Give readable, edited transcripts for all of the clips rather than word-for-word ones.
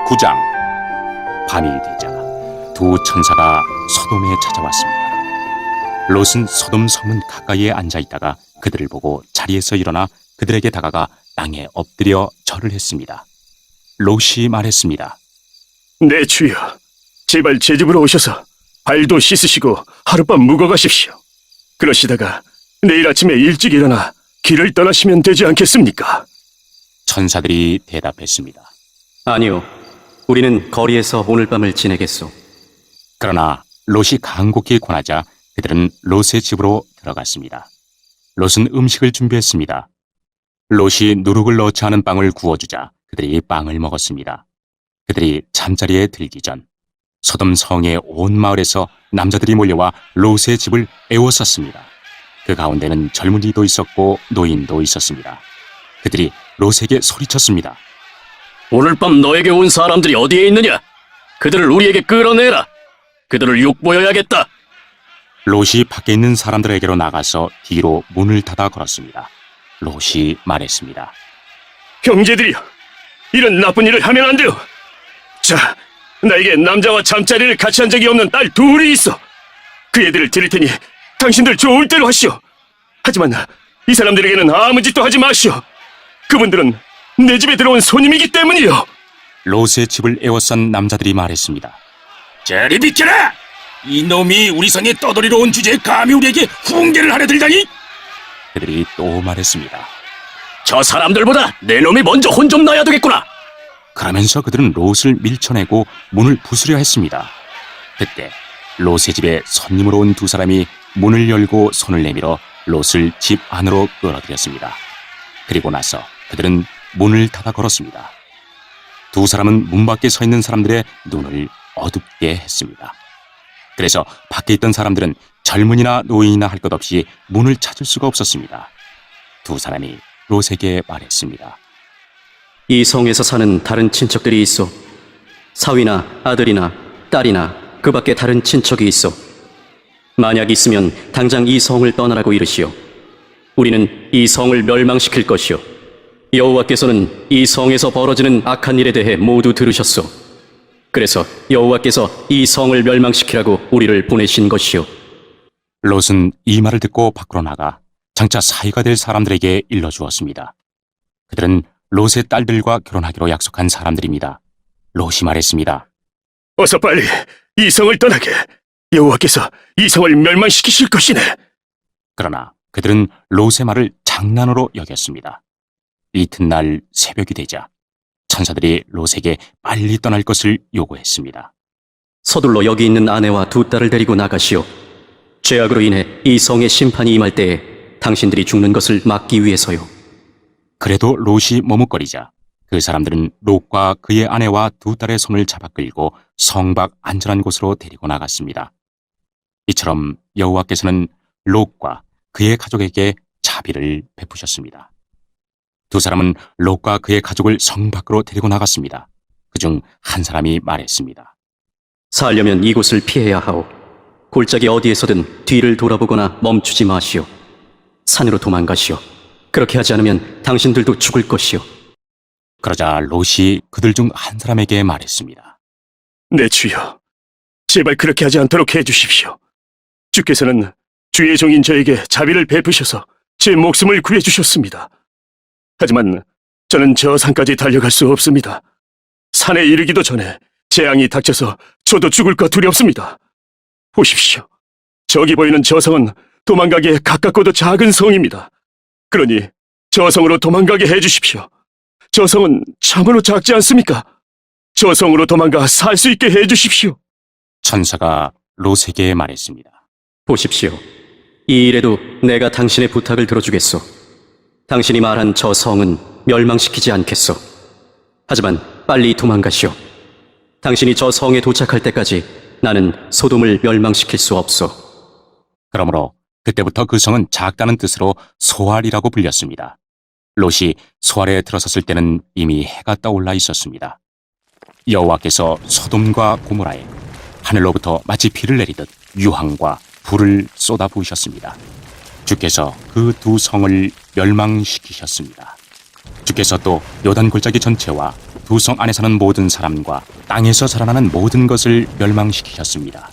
9장. 밤이 되자 두 천사가 소돔에 찾아왔습니다. 롯은 소돔 성문 가까이에 앉아있다가 그들을 보고 자리에서 일어나 그들에게 다가가 땅에 엎드려 절을 했습니다. 롯이 말했습니다. 내 주여, 제발 제 집으로 오셔서 발도 씻으시고 하룻밤 묵어 가십시오. 그러시다가 내일 아침에 일찍 일어나 길을 떠나시면 되지 않겠습니까? 천사들이 대답했습니다. 아니요, 우리는 거리에서 오늘 밤을 지내겠소. 그러나 롯이 간곡히 권하자 그들은 롯의 집으로 들어갔습니다. 롯은 음식을 준비했습니다. 롯이 누룩을 넣지 않은 빵을 구워주자 그들이 빵을 먹었습니다. 그들이 잠자리에 들기 전 소돔 성의 온 마을에서 남자들이 몰려와 롯의 집을 에워쌌습니다. 그 가운데는 젊은이도 있었고 노인도 있었습니다. 그들이 롯에게 소리쳤습니다. 오늘 밤 너에게 온 사람들이 어디에 있느냐? 그들을 우리에게 끌어내라. 그들을 욕보여야겠다. 롯이 밖에 있는 사람들에게로 나가서 뒤로 문을 닫아 걸었습니다. 롯이 말했습니다. 형제들이여, 이런 나쁜 일을 하면 안 돼요. 자, 나에게 남자와 잠자리를 같이 한 적이 없는 딸 둘이 있어. 그 애들을 드릴 테니 당신들 좋을 대로 하시오. 하지만 이 사람들에게는 아무 짓도 하지 마시오. 그분들은 내 집에 들어온 손님이기 때문이요. 롯의 집을 에워싼 남자들이 말했습니다. 저리 비켜라! 이놈이 우리 성에 떠돌이러 온 주제에 감히 우리에게 훈계를 하려 들다니! 그들이 또 말했습니다. 저 사람들보다 내 놈이 먼저 혼 좀 나야 되겠구나. 그러면서 그들은 롯을 밀쳐내고 문을 부수려 했습니다. 그때 롯의 집에 손님으로 온 두 사람이 문을 열고 손을 내밀어 롯을 집 안으로 끌어들였습니다. 그리고 나서 그들은 문을 닫아 걸었습니다. 두 사람은 문 밖에 서 있는 사람들의 눈을 어둡게 했습니다. 그래서 밖에 있던 사람들은 젊은이나 노인이나 할 것 없이 문을 찾을 수가 없었습니다. 두 사람이 롯에게 말했습니다. 이 성에서 사는 다른 친척들이 있어. 사위나 아들이나 딸이나 그 밖에 다른 친척이 있어. 만약 있으면 당장 이 성을 떠나라고 이르시오. 우리는 이 성을 멸망시킬 것이오. 여호와께서는 이 성에서 벌어지는 악한 일에 대해 모두 들으셨소. 그래서 여호와께서 이 성을 멸망시키라고 우리를 보내신 것이오. 롯은 이 말을 듣고 밖으로 나가 장차 사위가 될 사람들에게 일러주었습니다. 그들은 롯의 딸들과 결혼하기로 약속한 사람들입니다. 롯이 말했습니다. 어서 빨리 이 성을 떠나게. 여호와께서 이 성을 멸망시키실 것이네. 그러나 그들은 롯의 말을 장난으로 여겼습니다. 이튿날 새벽이 되자 천사들이 롯에게 빨리 떠날 것을 요구했습니다. 서둘러 여기 있는 아내와 두 딸을 데리고 나가시오. 죄악으로 인해 이 성에 심판이 임할 때에 당신들이 죽는 것을 막기 위해서요. 그래도 롯이 머뭇거리자 그 사람들은 롯과 그의 아내와 두 딸의 손을 잡아 끌고 성 밖 안전한 곳으로 데리고 나갔습니다. 이처럼 여호와께서는 롯과 그의 가족에게 자비를 베푸셨습니다. 두 사람은 롯과 그의 가족을 성 밖으로 데리고 나갔습니다. 그중 한 사람이 말했습니다. 살려면 이곳을 피해야 하오. 골짜기 어디에서든 뒤를 돌아보거나 멈추지 마시오. 산으로 도망가시오. 그렇게 하지 않으면 당신들도 죽을 것이오. 그러자 롯이 그들 중 한 사람에게 말했습니다. 내 주여, 제발 그렇게 하지 않도록 해주십시오. 주께서는 주의 종인 저에게 자비를 베푸셔서 제 목숨을 구해주셨습니다. 하지만 저는 저 산까지 달려갈 수 없습니다. 산에 이르기도 전에 재앙이 닥쳐서 저도 죽을까 두렵습니다. 보십시오. 저기 보이는 저 성은 도망가기에 가깝고도 작은 성입니다. 그러니 저 성으로 도망가게 해주십시오. 저 성은 참으로 작지 않습니까? 저 성으로 도망가 살 수 있게 해주십시오. 천사가 롯에게 말했습니다. 보십시오. 이 일에도 내가 당신의 부탁을 들어주겠소. 당신이 말한 저 성은 멸망시키지 않겠소. 하지만 빨리 도망가시오. 당신이 저 성에 도착할 때까지 나는 소돔을 멸망시킬 수 없소. 그러므로 그때부터 그 성은 작다는 뜻으로 소알이라고 불렸습니다. 롯이 소알에 들어섰을 때는 이미 해가 떠올라 있었습니다. 여호와께서 소돔과 고모라에 하늘로부터 마치 비를 내리듯 유황과 불을 쏟아 부으셨습니다. 주께서 그 두 성을 멸망시키셨습니다. 주께서 또 요단 골짜기 전체와 두 성 안에 사는 모든 사람과 땅에서 자라나는 모든 것을 멸망시키셨습니다.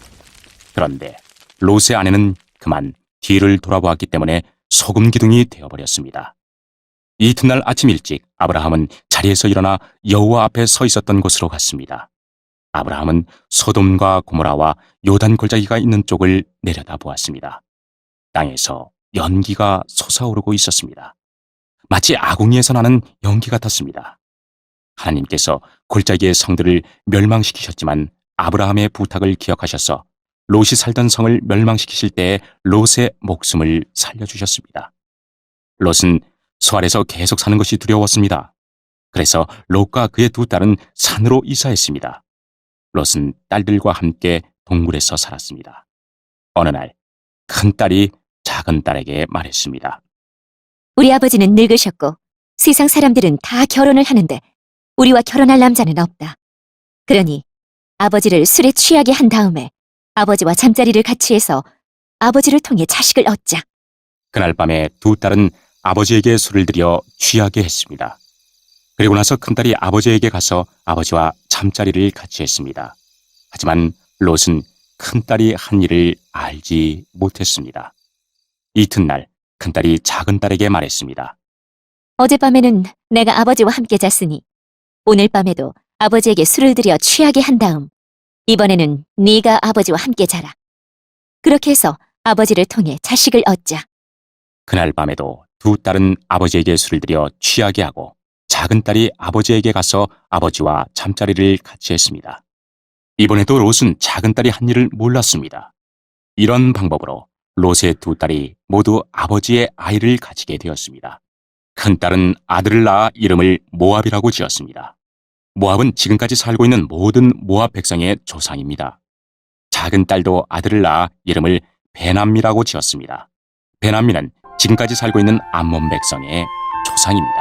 그런데 롯의 아내는 그만 뒤를 돌아보았기 때문에 소금 기둥이 되어버렸습니다. 이튿날 아침 일찍 아브라함은 자리에서 일어나 여호와 앞에 서 있었던 곳으로 갔습니다. 아브라함은 소돔과 고모라와 요단 골짜기가 있는 쪽을 내려다 보았습니다. 땅에서 연기가 솟아오르고 있었습니다. 마치 아궁이에서 나는 연기 같았습니다. 하나님께서 골짜기의 성들을 멸망시키셨지만 아브라함의 부탁을 기억하셔서 롯이 살던 성을 멸망시키실 때에 롯의 목숨을 살려주셨습니다. 롯은 소 아래서 계속 사는 것이 두려웠습니다. 그래서 롯과 그의 두 딸은 산으로 이사했습니다. 롯은 딸들과 함께 동굴에서 살았습니다. 어느 날 큰 딸이 작은 딸에게 말했습니다. 우리 아버지는 늙으셨고 세상 사람들은 다 결혼을 하는데 우리와 결혼할 남자는 없다. 그러니 아버지를 술에 취하게 한 다음에 아버지와 잠자리를 같이 해서 아버지를 통해 자식을 얻자. 그날 밤에 두 딸은 아버지에게 술을 들여 취하게 했습니다. 그리고 나서 큰딸이 아버지에게 가서 아버지와 잠자리를 같이 했습니다. 하지만 롯은 큰딸이 한 일을 알지 못했습니다. 이튿날 큰딸이 작은딸에게 말했습니다. 어젯밤에는 내가 아버지와 함께 잤으니 오늘 밤에도 아버지에게 술을 들여 취하게 한 다음 이번에는 네가 아버지와 함께 자라. 그렇게 해서 아버지를 통해 자식을 얻자. 그날 밤에도 두 딸은 아버지에게 술을 들여 취하게 하고 작은 딸이 아버지에게 가서 아버지와 잠자리를 같이 했습니다. 이번에도 롯은 작은 딸이 한 일을 몰랐습니다. 이런 방법으로 롯의 두 딸이 모두 아버지의 아이를 가지게 되었습니다. 큰 딸은 아들을 낳아 이름을 모압이라고 지었습니다. 모압은 지금까지 살고 있는 모든 모압 백성의 조상입니다. 작은 딸도 아들을 낳아 이름을 베남미라고 지었습니다. 베남미는 지금까지 살고 있는 암몬 백성의 조상입니다.